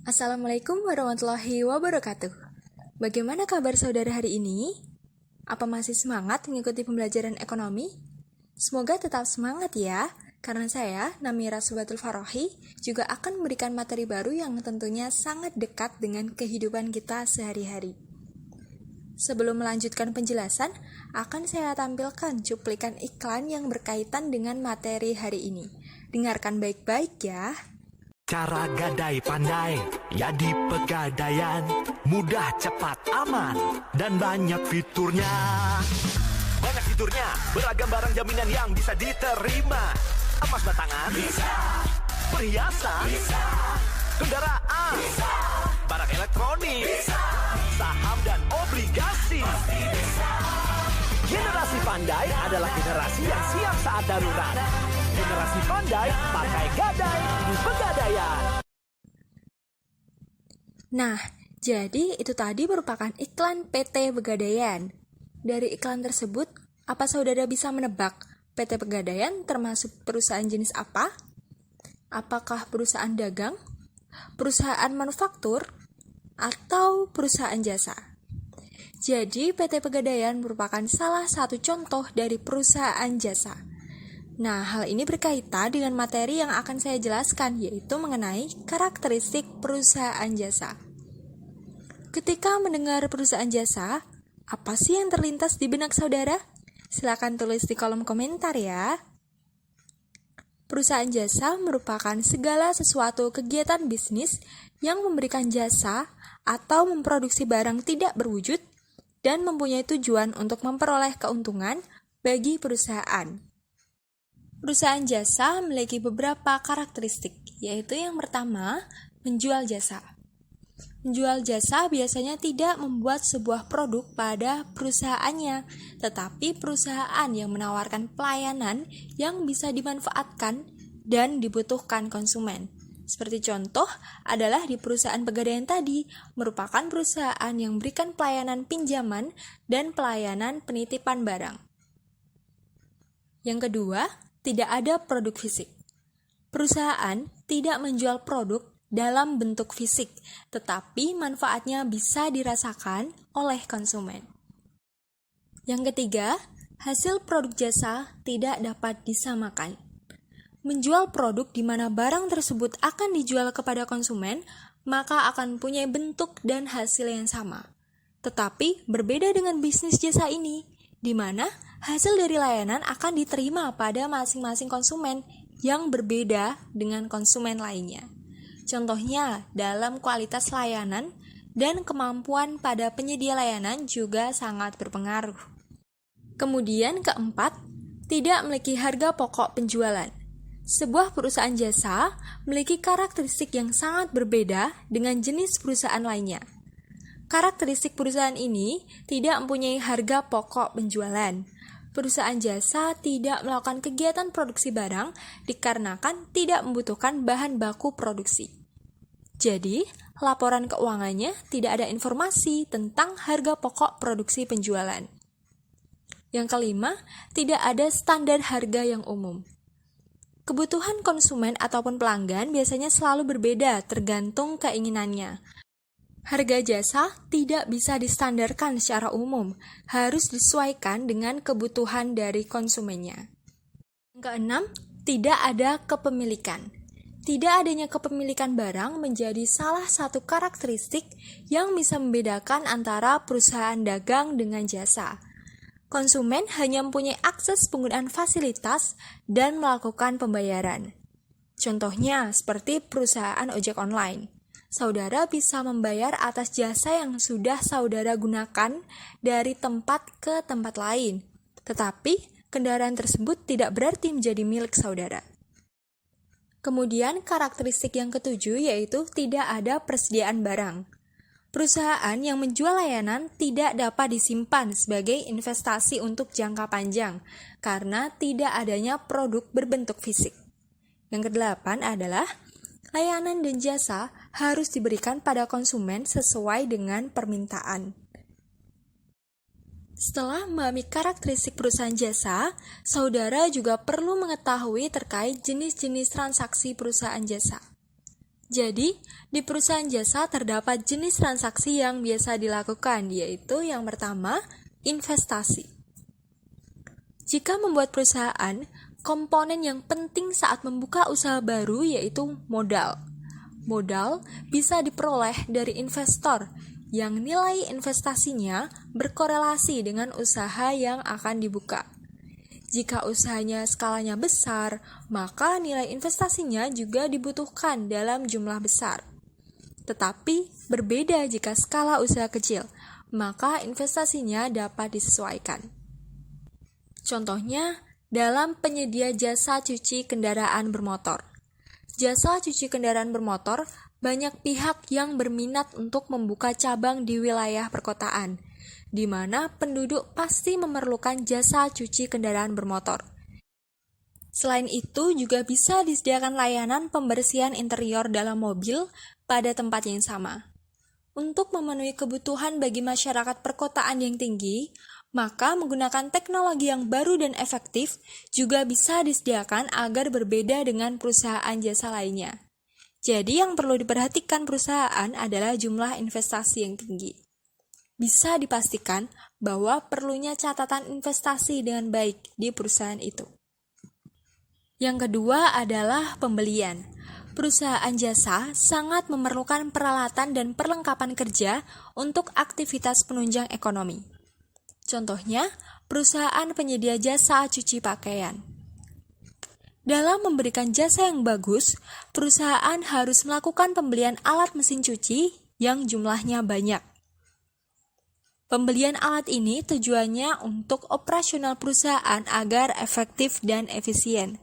Assalamualaikum warahmatullahi wabarakatuh. Bagaimana kabar saudara hari ini? Apa masih semangat mengikuti pembelajaran ekonomi? Semoga tetap semangat ya, karena saya, Namira Subatul Farohi, juga akan memberikan materi baru yang tentunya sangat dekat dengan kehidupan kita sehari-hari. Sebelum melanjutkan penjelasan, akan saya tampilkan cuplikan iklan yang berkaitan dengan materi hari ini. Dengarkan baik-baik ya. Cara gadai pandai, ya di Pegadaian. Mudah, cepat, aman, dan banyak fiturnya. Banyak fiturnya, beragam barang jaminan yang bisa diterima. Emas batangan, bisa. Perhiasan, bisa. Kendaraan, bisa. Barang elektronik, bisa. Saham dan obligasi, pasti bisa. Generasi pandai adalah generasi yang siap saat darurat. Generasi pandai pakai gadai di Pegadaian. Nah, jadi itu tadi merupakan iklan PT Pegadaian. Dari iklan tersebut, apa saudara bisa menebak PT Pegadaian termasuk perusahaan jenis apa? Apakah perusahaan dagang, perusahaan manufaktur, atau perusahaan jasa? Jadi, PT Pegadaian merupakan salah satu contoh dari perusahaan jasa. Nah, hal ini berkaitan dengan materi yang akan saya jelaskan, yaitu mengenai karakteristik perusahaan jasa. Ketika mendengar perusahaan jasa, apa sih yang terlintas di benak saudara? Silakan tulis di kolom komentar ya. Perusahaan jasa merupakan segala sesuatu kegiatan bisnis yang memberikan jasa atau memproduksi barang tidak berwujud dan mempunyai tujuan untuk memperoleh keuntungan bagi perusahaan. Perusahaan jasa memiliki beberapa karakteristik, yaitu yang pertama, menjual jasa. Menjual jasa biasanya tidak membuat sebuah produk pada perusahaannya, tetapi perusahaan yang menawarkan pelayanan yang bisa dimanfaatkan dan dibutuhkan konsumen. Seperti contoh adalah di perusahaan Pegadaian tadi, merupakan perusahaan yang memberikan pelayanan pinjaman dan pelayanan penitipan barang. Yang kedua, tidak ada produk fisik. Perusahaan tidak menjual produk dalam bentuk fisik, tetapi manfaatnya bisa dirasakan oleh konsumen. Yang ketiga, hasil produk jasa tidak dapat disamakan. Menjual produk di mana barang tersebut akan dijual kepada konsumen, maka akan punya bentuk dan hasil yang sama. Tetapi berbeda dengan bisnis jasa ini, di mana hasil dari layanan akan diterima pada masing-masing konsumen yang berbeda dengan konsumen lainnya. Contohnya, dalam kualitas layanan dan kemampuan pada penyedia layanan juga sangat berpengaruh. Kemudian keempat, tidak memiliki harga pokok penjualan. Sebuah perusahaan jasa memiliki karakteristik yang sangat berbeda dengan jenis perusahaan lainnya. Karakteristik perusahaan ini tidak mempunyai harga pokok penjualan. Perusahaan jasa tidak melakukan kegiatan produksi barang dikarenakan tidak membutuhkan bahan baku produksi. Jadi, laporan keuangannya tidak ada informasi tentang harga pokok produksi penjualan. Yang kelima, tidak ada standar harga yang umum. Kebutuhan konsumen ataupun pelanggan biasanya selalu berbeda tergantung keinginannya. Harga jasa tidak bisa distandarkan secara umum, harus disesuaikan dengan kebutuhan dari konsumennya. Yang keenam, tidak ada kepemilikan. Tidak adanya kepemilikan barang menjadi salah satu karakteristik yang bisa membedakan antara perusahaan dagang dengan jasa. Konsumen hanya mempunyai akses penggunaan fasilitas dan melakukan pembayaran. Contohnya seperti perusahaan ojek online. Saudara bisa membayar atas jasa yang sudah saudara gunakan dari tempat ke tempat lain, tetapi kendaraan tersebut tidak berarti menjadi milik saudara. Kemudian karakteristik yang ketujuh yaitu tidak ada persediaan barang. Perusahaan yang menjual layanan tidak dapat disimpan sebagai investasi untuk jangka panjang karena tidak adanya produk berbentuk fisik. Yang kedelapan adalah layanan dan jasa harus diberikan pada konsumen sesuai dengan permintaan. Setelah memahami karakteristik perusahaan jasa, saudara juga perlu mengetahui terkait jenis-jenis transaksi perusahaan jasa. Jadi, di perusahaan jasa terdapat jenis transaksi yang biasa dilakukan, yaitu yang pertama, investasi. Jika membuat perusahaan, komponen yang penting saat membuka usaha baru yaitu modal. Modal bisa diperoleh dari investor yang nilai investasinya berkorelasi dengan usaha yang akan dibuka. Jika usahanya skalanya besar, maka nilai investasinya juga dibutuhkan dalam jumlah besar. Tetapi berbeda jika skala usaha kecil, maka investasinya dapat disesuaikan. Contohnya, dalam penyedia jasa cuci kendaraan bermotor. Jasa cuci kendaraan bermotor, banyak pihak yang berminat untuk membuka cabang di wilayah perkotaan, di mana penduduk pasti memerlukan jasa cuci kendaraan bermotor. Selain itu, juga bisa disediakan layanan pembersihan interior dalam mobil pada tempat yang sama. Untuk memenuhi kebutuhan bagi masyarakat perkotaan yang tinggi, maka menggunakan teknologi yang baru dan efektif juga bisa disediakan agar berbeda dengan perusahaan jasa lainnya. Jadi yang perlu diperhatikan perusahaan adalah jumlah investasi yang tinggi. Bisa dipastikan bahwa perlunya catatan investasi dengan baik di perusahaan itu. Yang kedua adalah pembelian. Perusahaan jasa sangat memerlukan peralatan dan perlengkapan kerja untuk aktivitas penunjang ekonomi. Contohnya, perusahaan penyedia jasa cuci pakaian. Dalam memberikan jasa yang bagus, perusahaan harus melakukan pembelian alat mesin cuci yang jumlahnya banyak. Pembelian alat ini tujuannya untuk operasional perusahaan agar efektif dan efisien.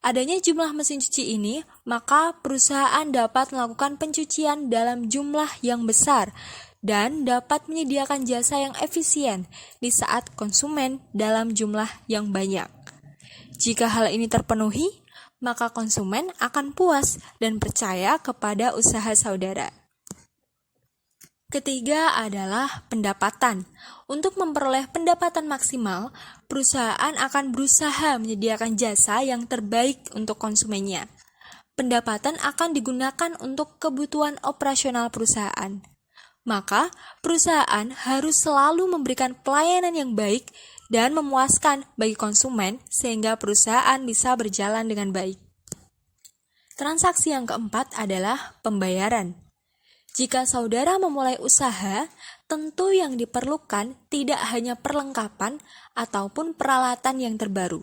Adanya jumlah mesin cuci ini, maka perusahaan dapat melakukan pencucian dalam jumlah yang besar dan dapat menyediakan jasa yang efisien di saat konsumen dalam jumlah yang banyak. Jika hal ini terpenuhi, maka konsumen akan puas dan percaya kepada usaha saudara. Ketiga adalah pendapatan. Untuk memperoleh pendapatan maksimal, perusahaan akan berusaha menyediakan jasa yang terbaik untuk konsumennya. Pendapatan akan digunakan untuk kebutuhan operasional perusahaan. Maka, perusahaan harus selalu memberikan pelayanan yang baik dan memuaskan bagi konsumen sehingga perusahaan bisa berjalan dengan baik. Transaksi yang keempat adalah pembayaran. Jika saudara memulai usaha, tentu yang diperlukan tidak hanya perlengkapan ataupun peralatan yang terbaru,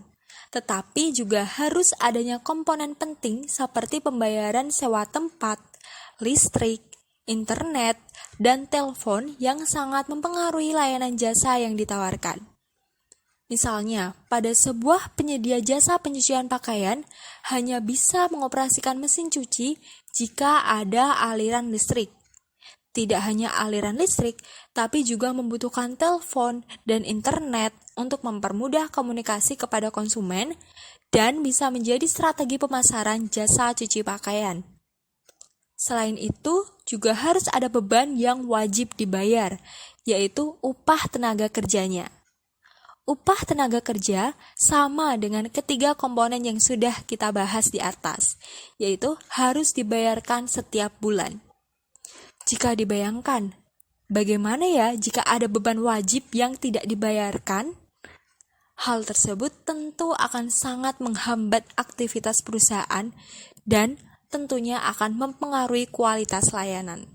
tetapi juga harus adanya komponen penting seperti pembayaran sewa tempat, listrik, internet, dan telepon yang sangat mempengaruhi layanan jasa yang ditawarkan. Misalnya, pada sebuah penyedia jasa pencucian pakaian hanya bisa mengoperasikan mesin cuci jika ada aliran listrik. Tidak hanya aliran listrik, tapi juga membutuhkan telepon dan internet untuk mempermudah komunikasi kepada konsumen dan bisa menjadi strategi pemasaran jasa cuci pakaian. Selain itu, juga harus ada beban yang wajib dibayar, yaitu upah tenaga kerjanya. Upah tenaga kerja sama dengan ketiga komponen yang sudah kita bahas di atas, yaitu harus dibayarkan setiap bulan. Jika dibayangkan, bagaimana ya jika ada beban wajib yang tidak dibayarkan? Hal tersebut tentu akan sangat menghambat aktivitas perusahaan dan tentunya akan mempengaruhi kualitas layanan.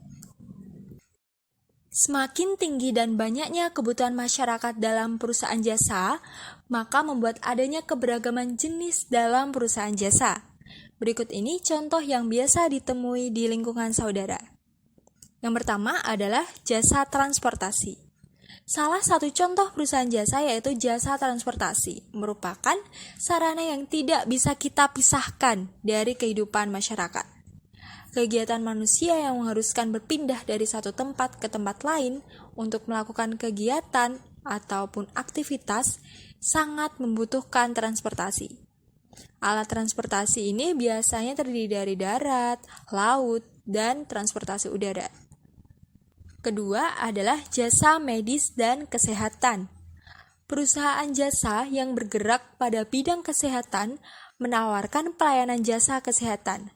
Semakin tinggi dan banyaknya kebutuhan masyarakat dalam perusahaan jasa, maka membuat adanya keberagaman jenis dalam perusahaan jasa. Berikut ini contoh yang biasa ditemui di lingkungan saudara. Yang pertama adalah jasa transportasi. Salah satu contoh perusahaan jasa yaitu jasa transportasi, merupakan sarana yang tidak bisa kita pisahkan dari kehidupan masyarakat. Kegiatan manusia yang mengharuskan berpindah dari satu tempat ke tempat lain untuk melakukan kegiatan ataupun aktivitas sangat membutuhkan transportasi. Alat transportasi ini biasanya terdiri dari darat, laut, dan transportasi udara. Kedua adalah jasa medis dan kesehatan. Perusahaan jasa yang bergerak pada bidang kesehatan menawarkan pelayanan jasa kesehatan.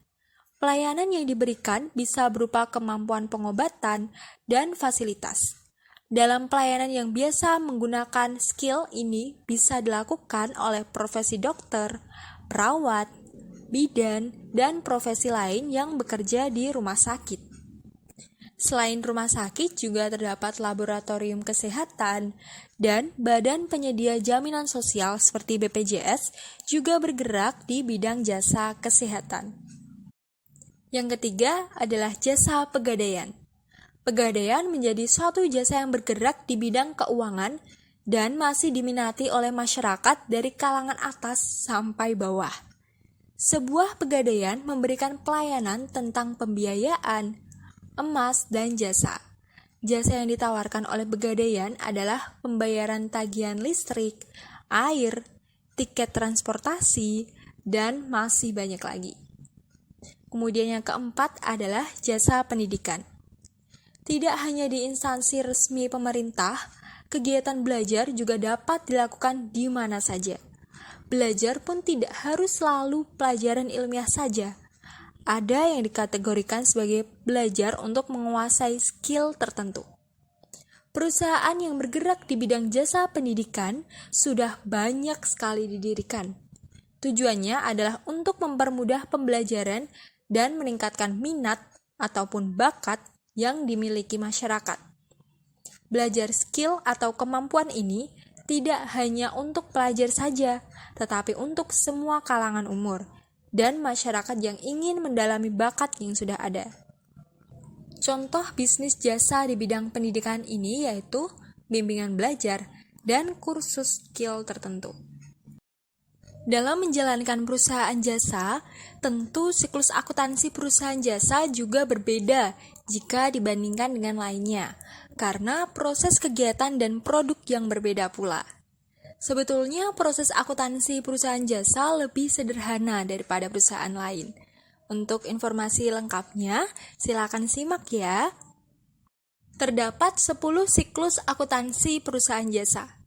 Pelayanan yang diberikan bisa berupa kemampuan pengobatan dan fasilitas. Dalam pelayanan yang biasa menggunakan skill ini bisa dilakukan oleh profesi dokter, perawat, bidan, dan profesi lain yang bekerja di rumah sakit. Selain rumah sakit juga terdapat laboratorium kesehatan dan badan penyedia jaminan sosial seperti BPJS juga bergerak di bidang jasa kesehatan. Yang ketiga adalah jasa pegadaian. Pegadaian menjadi suatu jasa yang bergerak di bidang keuangan dan masih diminati oleh masyarakat dari kalangan atas sampai bawah. Sebuah pegadaian memberikan pelayanan tentang pembiayaan, emas, dan jasa. Jasa yang ditawarkan oleh pegadaian adalah pembayaran tagihan listrik, air, tiket transportasi, dan masih banyak lagi. Kemudian yang keempat adalah jasa pendidikan. Tidak hanya di instansi resmi pemerintah, kegiatan belajar juga dapat dilakukan di mana saja. Belajar pun tidak harus selalu pelajaran ilmiah saja. Ada yang dikategorikan sebagai belajar untuk menguasai skill tertentu. Perusahaan yang bergerak di bidang jasa pendidikan sudah banyak sekali didirikan. Tujuannya adalah untuk mempermudah pembelajaran dan meningkatkan minat ataupun bakat yang dimiliki masyarakat. Belajar skill atau kemampuan ini tidak hanya untuk pelajar saja, tetapi untuk semua kalangan umur dan masyarakat yang ingin mendalami bakat yang sudah ada. Contoh bisnis jasa di bidang pendidikan ini yaitu bimbingan belajar dan kursus skill tertentu. Dalam menjalankan perusahaan jasa, tentu siklus akuntansi perusahaan jasa juga berbeda jika dibandingkan dengan lainnya, karena proses kegiatan dan produk yang berbeda pula. Sebetulnya proses akuntansi perusahaan jasa lebih sederhana daripada perusahaan lain. Untuk informasi lengkapnya, silakan simak ya. Terdapat 10 siklus akuntansi perusahaan jasa.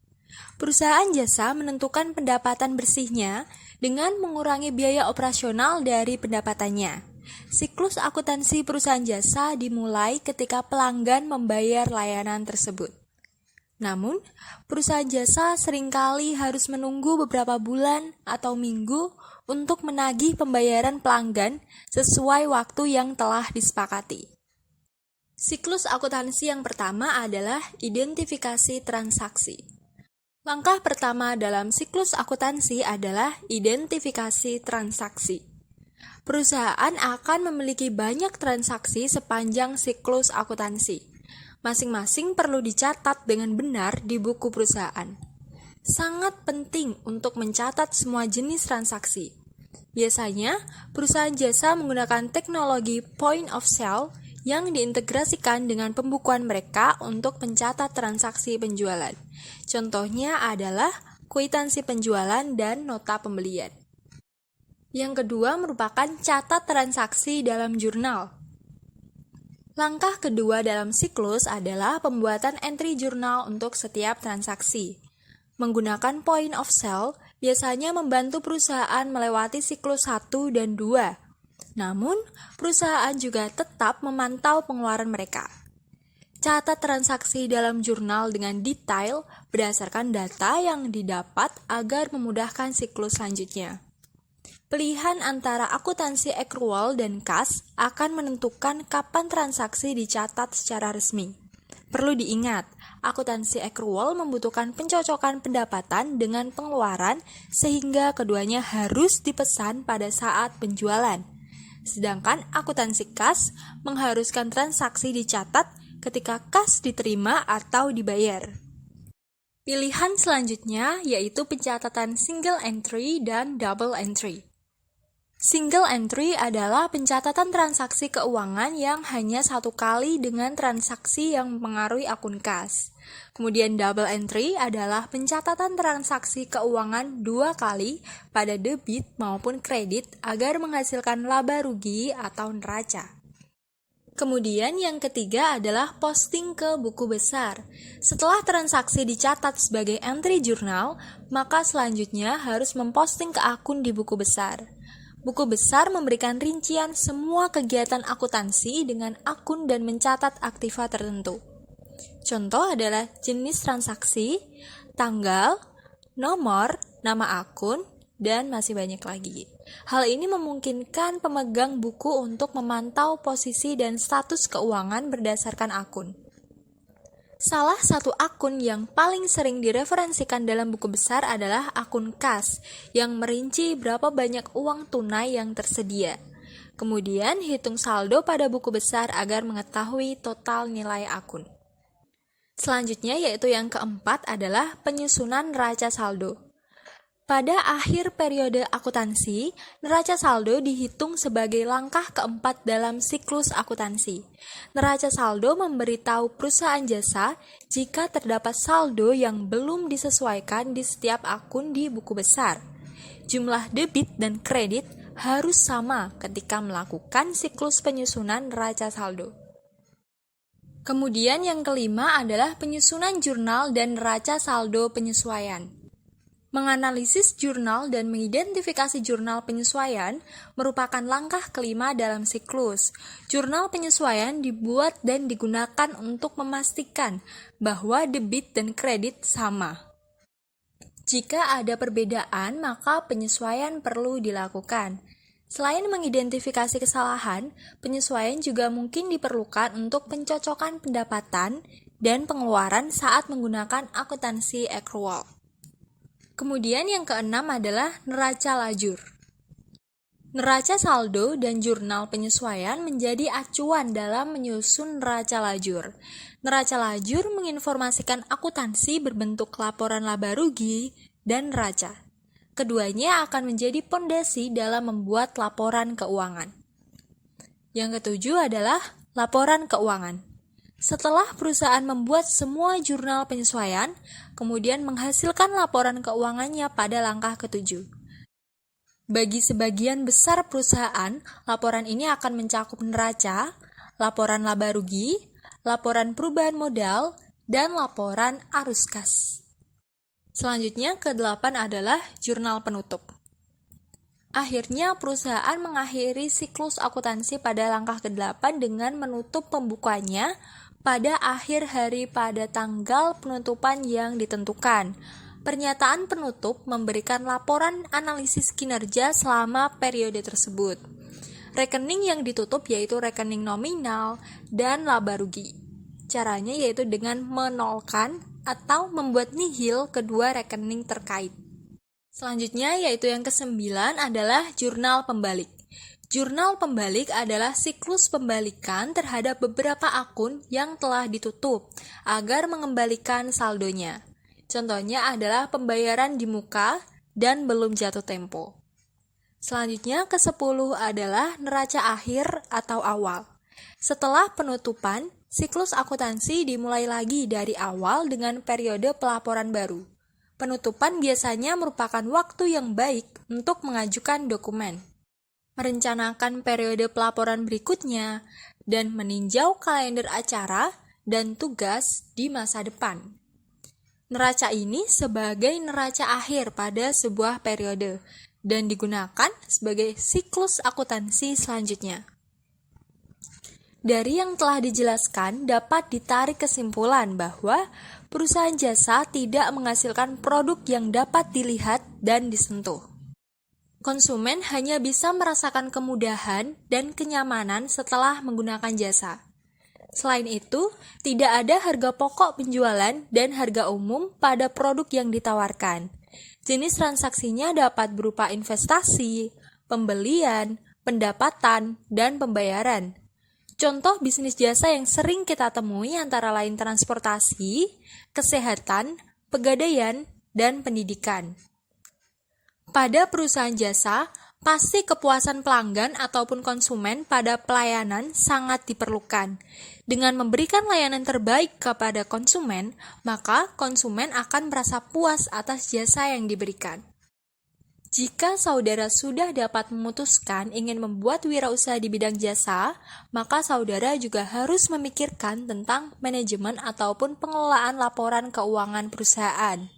Perusahaan jasa menentukan pendapatan bersihnya dengan mengurangi biaya operasional dari pendapatannya. Siklus akuntansi perusahaan jasa dimulai ketika pelanggan membayar layanan tersebut. Namun, perusahaan jasa seringkali harus menunggu beberapa bulan atau minggu untuk menagih pembayaran pelanggan sesuai waktu yang telah disepakati. Siklus akuntansi yang pertama adalah identifikasi transaksi. Langkah pertama dalam siklus akuntansi adalah identifikasi transaksi. Perusahaan akan memiliki banyak transaksi sepanjang siklus akuntansi. Masing-masing perlu dicatat dengan benar di buku perusahaan. Sangat penting untuk mencatat semua jenis transaksi. Biasanya, perusahaan jasa menggunakan teknologi point of sale yang diintegrasikan dengan pembukuan mereka untuk mencatat transaksi penjualan. Contohnya adalah kwitansi penjualan dan nota pembelian. Yang kedua merupakan catat transaksi dalam jurnal. Langkah kedua dalam siklus adalah pembuatan entry jurnal untuk setiap transaksi. Menggunakan point of sale biasanya membantu perusahaan melewati siklus 1 dan 2. Namun, perusahaan juga tetap memantau pengeluaran mereka. Catat transaksi dalam jurnal dengan detail berdasarkan data yang didapat agar memudahkan siklus selanjutnya. Pilihan antara akuntansi accrual dan kas akan menentukan kapan transaksi dicatat secara resmi. Perlu diingat, akuntansi accrual membutuhkan pencocokan pendapatan dengan pengeluaran sehingga keduanya harus dipesan pada saat penjualan. Sedangkan akuntansi kas mengharuskan transaksi dicatat ketika kas diterima atau dibayar. Pilihan selanjutnya yaitu pencatatan single entry dan double entry. Single entry adalah pencatatan transaksi keuangan yang hanya satu kali dengan transaksi yang mempengaruhi akun kas. Kemudian double entry adalah pencatatan transaksi keuangan 2 kali pada debit maupun kredit agar menghasilkan laba rugi atau neraca. Kemudian yang ketiga adalah posting ke buku besar. Setelah transaksi dicatat sebagai entry jurnal, maka selanjutnya harus memposting ke akun di buku besar. Buku besar memberikan rincian semua kegiatan akuntansi dengan akun dan mencatat aktiva tertentu. Contoh adalah jenis transaksi, tanggal, nomor, nama akun, dan masih banyak lagi. Hal ini memungkinkan pemegang buku untuk memantau posisi dan status keuangan berdasarkan akun. Salah satu akun yang paling sering direferensikan dalam buku besar adalah akun kas, yang merinci berapa banyak uang tunai yang tersedia. Kemudian hitung saldo pada buku besar agar mengetahui total nilai akun. Selanjutnya yaitu yang keempat adalah penyusunan neraca saldo. Pada akhir periode akuntansi, neraca saldo dihitung sebagai langkah keempat dalam siklus akuntansi. Neraca saldo memberitahu perusahaan jasa jika terdapat saldo yang belum disesuaikan di setiap akun di buku besar. Jumlah debit dan kredit harus sama ketika melakukan siklus penyusunan neraca saldo. Kemudian yang kelima adalah penyusunan jurnal dan neraca saldo penyesuaian. Menganalisis jurnal dan mengidentifikasi jurnal penyesuaian merupakan langkah kelima dalam siklus. Jurnal penyesuaian dibuat dan digunakan untuk memastikan bahwa debit dan kredit sama. Jika ada perbedaan, maka penyesuaian perlu dilakukan. Selain mengidentifikasi kesalahan, penyesuaian juga mungkin diperlukan untuk pencocokan pendapatan dan pengeluaran saat menggunakan akuntansi accrual. Kemudian yang keenam adalah neraca lajur. Neraca saldo dan jurnal penyesuaian menjadi acuan dalam menyusun neraca lajur. Neraca lajur menginformasikan akuntansi berbentuk laporan laba rugi dan neraca. Keduanya akan menjadi pondasi dalam membuat laporan keuangan. Yang ketujuh adalah laporan keuangan. Setelah perusahaan membuat semua jurnal penyesuaian, kemudian menghasilkan laporan keuangannya pada langkah ketujuh. Bagi sebagian besar perusahaan, laporan ini akan mencakup neraca, laporan laba rugi, laporan perubahan modal, dan laporan arus kas. Selanjutnya, ke-8 adalah jurnal penutup. Akhirnya, perusahaan mengakhiri siklus akuntansi pada langkah ke-8 dengan menutup pembukuannya pada akhir hari pada tanggal penutupan yang ditentukan. Pernyataan penutup memberikan laporan analisis kinerja selama periode tersebut. Rekening yang ditutup yaitu rekening nominal dan laba rugi. Caranya yaitu dengan menolkan atau membuat nihil kedua rekening terkait. Selanjutnya yaitu yang ke-9 adalah jurnal pembalik. Jurnal pembalik adalah siklus pembalikan terhadap beberapa akun yang telah ditutup agar mengembalikan saldonya. Contohnya adalah pembayaran di muka dan belum jatuh tempo. Selanjutnya ke-10 adalah neraca akhir atau awal. Setelah penutupan, siklus akuntansi dimulai lagi dari awal dengan periode pelaporan baru. Penutupan biasanya merupakan waktu yang baik untuk mengajukan dokumen, merencanakan periode pelaporan berikutnya, dan meninjau kalender acara dan tugas di masa depan. Neraca ini sebagai neraca akhir pada sebuah periode dan digunakan sebagai siklus akuntansi selanjutnya. Dari yang telah dijelaskan dapat ditarik kesimpulan bahwa perusahaan jasa tidak menghasilkan produk yang dapat dilihat dan disentuh. Konsumen hanya bisa merasakan kemudahan dan kenyamanan setelah menggunakan jasa. Selain itu, tidak ada harga pokok penjualan dan harga umum pada produk yang ditawarkan. Jenis transaksinya dapat berupa investasi, pembelian, pendapatan, dan pembayaran. Contoh bisnis jasa yang sering kita temui antara lain transportasi, kesehatan, pegadaian, dan pendidikan. Pada perusahaan jasa, pasti kepuasan pelanggan ataupun konsumen pada pelayanan sangat diperlukan. Dengan memberikan layanan terbaik kepada konsumen, maka konsumen akan merasa puas atas jasa yang diberikan. Jika saudara sudah dapat memutuskan ingin membuat wirausaha di bidang jasa, maka saudara juga harus memikirkan tentang manajemen ataupun pengelolaan laporan keuangan perusahaan.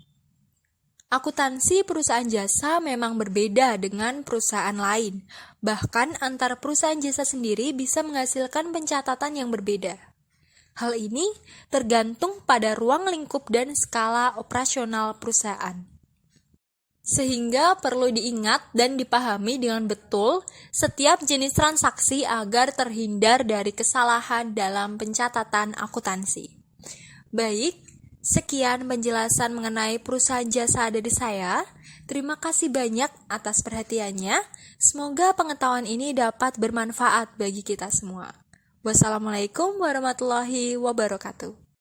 Akuntansi perusahaan jasa memang berbeda dengan perusahaan lain. Bahkan antar perusahaan jasa sendiri bisa menghasilkan pencatatan yang berbeda. Hal ini tergantung pada ruang lingkup dan skala operasional perusahaan. Sehingga perlu diingat dan dipahami dengan betul setiap jenis transaksi agar terhindar dari kesalahan dalam pencatatan akuntansi. Baik, sekian penjelasan mengenai perusahaan jasa dari saya. Terima kasih banyak atas perhatiannya. Semoga pengetahuan ini dapat bermanfaat bagi kita semua. Wassalamualaikum warahmatullahi wabarakatuh.